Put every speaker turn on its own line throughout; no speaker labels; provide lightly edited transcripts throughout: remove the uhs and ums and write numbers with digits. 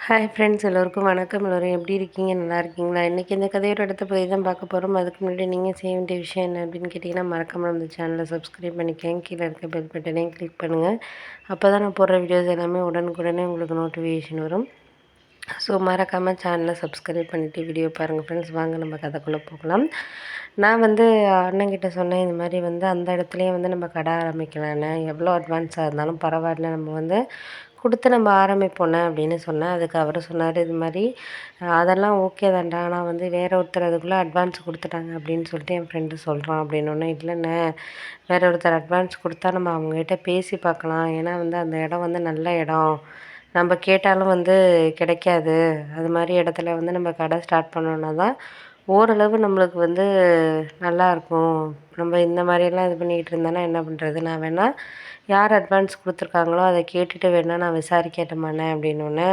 Hi friends, எல்லோருக்கும் வணக்கம். எல்லோரும் எப்படி இருக்கீங்க? நல்லா இருக்கீங்களா? இன்றைக்கி இந்த கதையோட அடுத்த பகுதி தான் பார்க்க போகிறோம். அதுக்கு முன்னாடி நீங்கள் செய்ய வேண்டிய விஷயம் என்ன அப்படின்னு கேட்டிங்கன்னா, மறக்காம நம்ம சேனலை சப்ஸ்கிரைப் பண்ணிக்கங்க. கீழே இருக்க பெல் பட்டனையும் கிளிக் பண்ணுங்கள். அப்போ தான் நான் போடுற வீடியோஸ் எல்லாமே உடனுக்குடனே உங்களுக்கு நோட்டிஃபிகேஷன் வரும். ஸோ மறக்காமல் சேனலை சப்ஸ்கிரைப் பண்ணிவிட்டு வீடியோ பாருங்கள் ஃப்ரெண்ட்ஸ். வாங்க நம்ம கதைக்குள்ளே போகலாம். நான் அண்ணங்கிட்ட சொன்னேன், இந்த மாதிரி அந்த இடத்துலையே நம்ம கடை ஆரம்பிக்கலான்னு. எவ்வளோ அட்வான்ஸாக இருந்தாலும் பரவாயில்ல, நம்ம கொடுத்து நம்ம ஆரம்பிப்போனே அப்படின்னு சொன்னேன். அதுக்கு அவர் சொன்னார், இது மாதிரி அதெல்லாம் ஓகே தான்டா, ஆனால் வேறு ஒருத்தர் அதுக்குள்ளே அட்வான்ஸ் கொடுத்துட்டாங்க அப்படின்னு சொல்லிட்டு என் ஃப்ரெண்டு சொல்கிறான் அப்படின்னோடனே, இல்லைண்ணே, வேறு ஒருத்தர் அட்வான்ஸ் கொடுத்தா நம்ம அவங்ககிட்ட பேசி பார்க்கலாம். ஏன்னா அந்த இடம் நல்ல இடம், நம்ம கேட்டாலும் கிடைக்காது. அது மாதிரி இடத்துல நம்ம கடை ஸ்டார்ட் பண்ணோன்னா தான் ஓரளவு நம்மளுக்கு நல்லாயிருக்கும். நம்ம இந்த மாதிரியெல்லாம் இது பண்ணிக்கிட்டு இருந்தோன்னா என்ன பண்ணுறது? நான் வேணால் யார் அட்வான்ஸ் கொடுத்துருக்காங்களோ அதை கேட்டுட்டு வேணால் நான் விசாரிக்கட்டுமாண்ணே அப்படின்னோடனே,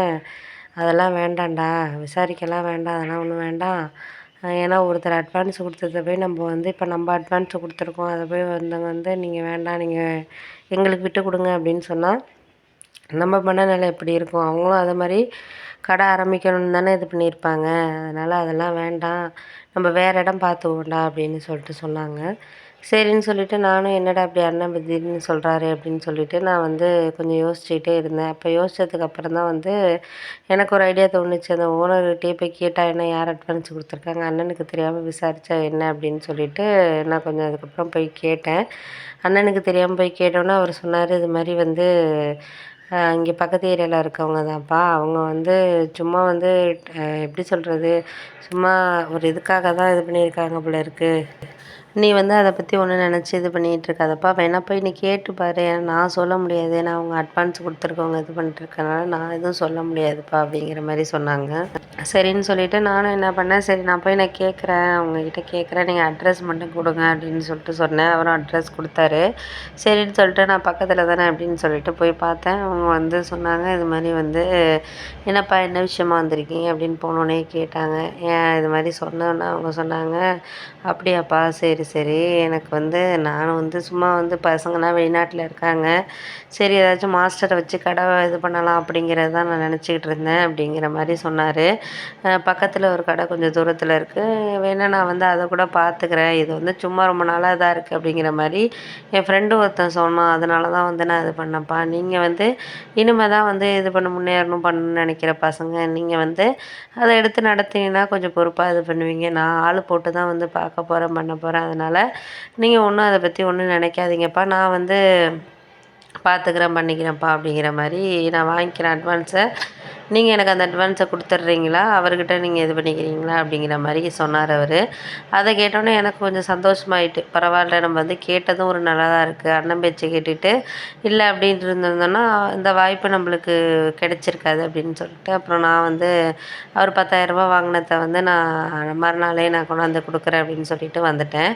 அதெல்லாம் வேண்டாம்டா, விசாரிக்கலாம் வேண்டாம், அதெல்லாம் ஒன்றும் வேண்டாம். ஏன்னா ஒருத்தர் அட்வான்ஸ் கொடுத்தத போய் நம்ம இப்போ நம்ம அட்வான்ஸ் கொடுத்துருக்கோம், அதை போய் நீங்கள் வேண்டாம், நீங்கள் எங்களுக்கு விட்டு கொடுங்க அப்படின்னு சொன்னால் நம்ம மனநிலை எப்படி இருக்கும்? அவங்களும் அதை மாதிரி கடை ஆரம்பிக்கணும்னு தானே இது பண்ணியிருப்பாங்க. அதனால் அதெல்லாம் வேண்டாம், நம்ம வேறு இடம் பார்த்துக்குவோம்டா அப்படின்னு சொல்லிட்டு சொன்னாங்க. சரின்னு சொல்லிவிட்டு நானும், என்னடா இப்படி அண்ணன் திடீர்னு சொல்கிறாரு அப்படின்னு சொல்லிவிட்டு நான் கொஞ்சம் யோசிச்சுக்கிட்டே இருந்தேன். அப்போ யோசித்ததுக்கப்புறம் தான் எனக்கு ஒரு ஐடியா தோணுச்சு. அந்த ஓனர்கிட்டயே போய் கேட்டால் என்ன, யார் அட்வான்ஸ் கொடுத்துருக்காங்க, அண்ணனுக்கு தெரியாமல் விசாரித்தா என்ன அப்படின்னு சொல்லிவிட்டு நான் கொஞ்சம் அதுக்கப்புறம் போய் கேட்டேன். அண்ணனுக்கு தெரியாமல் போய் கேட்டோன்னே அவர் சொன்னார், இது மாதிரி இங்கே பக்கத்து ஏரியாவில் இருக்கவங்க தான்ப்பா, அவங்க சும்மா எப்படி சொல்கிறது, சும்மா ஒரு இதுக்காக தான் இது பண்ணியிருக்காங்க போல இருக்குது. நீ அதை பற்றி ஒன்றும் நினச்சி இது பண்ணிகிட்டு இருக்காதப்பா, வேணா போய் நீ கேட்டு பாரு. ஏன்னா நான் சொல்ல முடியாது, ஏன்னா அவங்க அட்வான்ஸ் கொடுத்துருக்கவங்க இது பண்ணிட்டுருக்கனால நான் எதுவும் சொல்ல முடியாதுப்பா அப்படிங்கிற மாதிரி சொன்னாங்க. சரின்னு சொல்லிவிட்டு நானும் என்ன பண்ணேன், சரி நான் போய் கேட்குறேன், அவங்கக்கிட்ட கேட்குறேன், நீங்கள் அட்ரஸ் மட்டும் கொடுங்க அப்படின்னு சொல்லிட்டு சொன்னேன். அவரும் அட்ரஸ் கொடுத்தாரு. சரின்னு சொல்லிட்டு நான் பக்கத்தில் தானே அப்படின்னு சொல்லிட்டு போய் பார்த்தேன். அவங்க சொன்னாங்க, இது மாதிரி என்னப்பா என்ன விஷயமா வந்திருக்கீங்க அப்படின்னு போனோடனே கேட்டாங்க. ஏன் இது மாதிரி சொன்னோன்னா அவங்க சொன்னாங்க, அப்படியாப்பா, சரி சரி, எனக்கு நானும் சும்மா பசங்கள்லாம் வெளிநாட்டில் இருக்காங்க, சரி ஏதாச்சும் மாஸ்டரை வச்சு கடை இது பண்ணலாம் அப்படிங்கிறது தான் நான் நினச்சிக்கிட்டு இருந்தேன் அப்படிங்கிற மாதிரி சொன்னார். பக்கத்தில் ஒரு கடை கொஞ்சம் தூரத்தில் இருக்குது, வேணால் நான் அதை கூட பார்த்துக்கிறேன், இது சும்மா ரொம்ப நாளாக இதாக இருக்குது அப்படிங்கிற மாதிரி என் ஃப்ரெண்டு ஒருத்தன் சொன்னான். அதனால தான் நான் இது பண்ணேன்ப்பா. நீங்கள் இனிமேல் தான் இது பண்ண முன்னேறணும் பண்ணணும்னு நினைக்கிற பசங்க, நீங்கள் அதை எடுத்து நடத்தினீங்கன்னா கொஞ்சம் பொறுப்பாக இது பண்ணுவீங்க. நான் ஆள் போட்டு தான் பார்க்க போகிறேன், பண்ண போகிறேன். அதனால் நீங்கள் ஒன்றும் அதை பற்றி ஒன்றும் நினைக்காதீங்கப்பா, நான் பார்த்துக்கிறேன், பண்ணிக்கிறேன்ப்பா அப்படிங்கிற மாதிரி நான் வாங்கிக்கிறேன் அட்வான்ஸை. நீங்கள் எனக்கு அந்த அட்வான்ஸை கொடுத்துட்றீங்களா, அவர்கிட்ட நீங்கள் இது பண்ணிக்கிறீங்களா அப்படிங்கிற மாதிரி சொன்னார் அவர். அதை கேட்டோன்னே எனக்கு கொஞ்சம் சந்தோஷமாயிட்டு, பரவாயில்ல, நம்ம கேட்டதும் ஒரு நல்லா தான் இருக்குது. அண்ணன் பேச்சை கேட்டுட்டு இல்லை அப்படின்ட்டு இருந்திருந்தோன்னா இந்த வாய்ப்பு நம்மளுக்கு கிடைச்சிருக்காது அப்படின்னு சொல்லிட்டு, அப்புறம் நான் அவர் 10,000 வாங்கினதை நான் மறுநாளே நான் கொண்டாந்து கொடுக்குறேன் அப்படின்னு சொல்லிட்டு வந்துட்டேன்.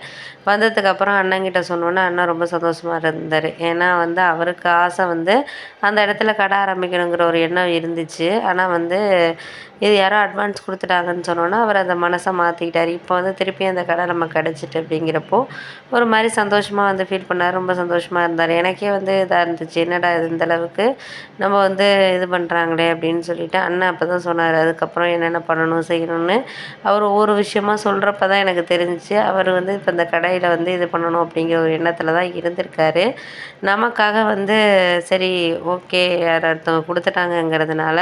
வந்ததுக்கப்புறம் அண்ணங்கிட்ட சொன்னோன்னே அண்ணன் ரொம்ப சந்தோஷமாக இருந்தார். ஏன்னா அவருக்கு ஆசை அந்த இடத்துல கடை ஆரம்பிக்கணுங்கிற ஒரு எண்ணம் இருந்துச்சு. ஆனால் இது யாரோ அட்வான்ஸ் கொடுத்துட்டாங்கன்னு சொன்னோன்னா அவர் அந்த மனசை மாற்றிக்கிட்டார். இப்போ திருப்பி அந்த கடை நமக்கு கிடச்சிட்டு அப்படிங்கிறப்போ ஒரு மாதிரி சந்தோஷமாக ஃபீல் பண்ணார். ரொம்ப சந்தோஷமாக இருந்தார். எனக்கே இதாக இருந்துச்சு, என்னடா இது இந்தளவுக்கு நம்ம இது பண்ணுறாங்களே அப்படின்னு சொல்லிட்டு. அண்ணன் அப்போ தான் சொன்னார், அதுக்கப்புறம் என்னென்ன பண்ணணும் செய்யணும்னு அவர் ஒவ்வொரு விஷயமா சொல்கிறப்ப தான் எனக்கு தெரிஞ்சிச்சு. அவர் இப்போ இந்த கடையில் இது பண்ணணும் அப்படிங்கிற ஒரு எண்ணத்தில் தான் இருந்திருக்காரு. நமக்காக சரி ஓகே, யார் ஒருத்தவங்க கொடுத்துட்டாங்கங்கிறதுனால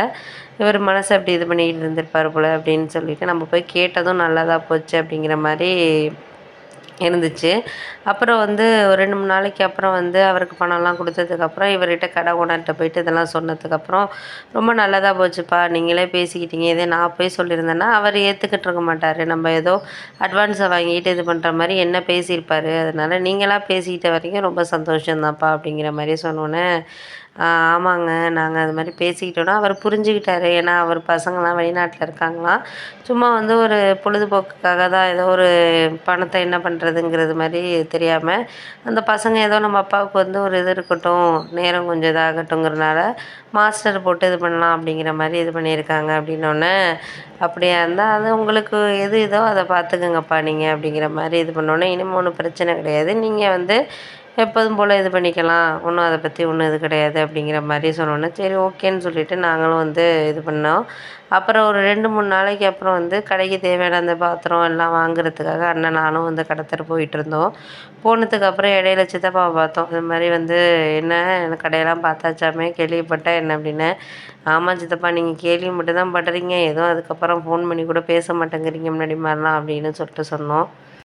இவர் மனசை அப்படி இது பண்ணிக்கிட்டு இருந்திருப்பார் போல் அப்படின்னு சொல்லிட்டு நம்ம போய் கேட்டதும் நல்லதாக போச்சு அப்படிங்கிற மாதிரி இருந்துச்சு. அப்புறம் ஒரு 2-3 நாளைக்கு அப்புறம் அவருக்கு பணம்லாம் கொடுத்ததுக்கப்புறம் இவர்கிட்ட கடை ஓனர்கிட்ட போயிட்டு இதெல்லாம் சொன்னதுக்கப்புறம், ரொம்ப நல்லதாக போச்சுப்பா, நீங்களே பேசிக்கிட்டீங்க, இதே நான் போய் சொல்லியிருந்தேன்னா அவர் ஏற்றுக்கிட்டு இருக்க மாட்டார், நம்ம ஏதோ அட்வான்ஸை வாங்கிட்டு இது பண்ணுற மாதிரி என்ன பேசியிருப்பார், அதனால் நீங்களாக பேசிக்கிட்ட வரைக்கும் ரொம்ப சந்தோஷம்தான்ப்பா அப்படிங்கிற மாதிரி சொன்னோன்னே, ஆமாங்க, நாங்கள் அது மாதிரி பேசிக்கிட்டோன்னா அவர் புரிஞ்சுக்கிட்டாரு. ஏன்னா அவர் பசங்கள்லாம் வெளிநாட்டில் இருக்காங்களாம், சும்மா ஒரு பொழுதுபோக்குக்காக தான், ஏதோ ஒரு பணத்தை என்ன பண்ணுறதுங்கிறது மாதிரி தெரியாமல் அந்த பசங்க ஏதோ நம்ம அப்பாவுக்கு ஒரு இது இருக்கட்டும், நேரம் கொஞ்சம் இதாகட்டுங்கிறனால மாஸ்டர் போட்டு இது பண்ணலாம் அப்படிங்கிற மாதிரி இது பண்ணியிருக்காங்க அப்படின்னோடனே, அப்படியா இருந்தால் அது உங்களுக்கு எது இதோ அதை பார்த்துக்கங்கப்பா நீங்கள் அப்படிங்கிற மாதிரி இது பண்ணோன்னே, இனிமேல் ஒன்றும் பிரச்சனை கிடையாது, நீங்கள் எப்போதும் போல் இது பண்ணிக்கலாம். ஒன்றும் அத பத்தி ஒண்ணும் இது கிடையாது அப்படிங்கிற மாரி சொன்னோனே, சரி ஓகேன்னு சொல்லிட்டு நாங்களும் வந்து இது பண்ணோம். அப்புறம் ஒரு 2, 3 நாளைக்கு அப்புறம் வந்து கடைக்கு தேவையான அந்த பாத்திரம் எல்லாம் வாங்குறதுக்காக அண்ணன் நானும் வந்து கடத்தெரு போயிட்டுருந்தோம். போனதுக்கு அப்புறம் இடையில சித்தப்பாவ பார்த்தோம். இது மாரி வந்து "என்ன எனக்கு கடையெல்லாம் பார்த்தாச்சாமே, கேள்விப்பட்டேன்" என்ன அப்படின்னேன். "ஆமா சித்தப்பா, நீங்க கேள்வி மட்டும் தான் படுறீங்க. எதுவும் அதுக்கப்புறம் ஃபோன் பண்ணி கூட பேச மாட்டேங்கிறீங்க முன்னாடி மாரிலாம்" அப்படின்னு சொல்லிட்டு சொன்னோம்.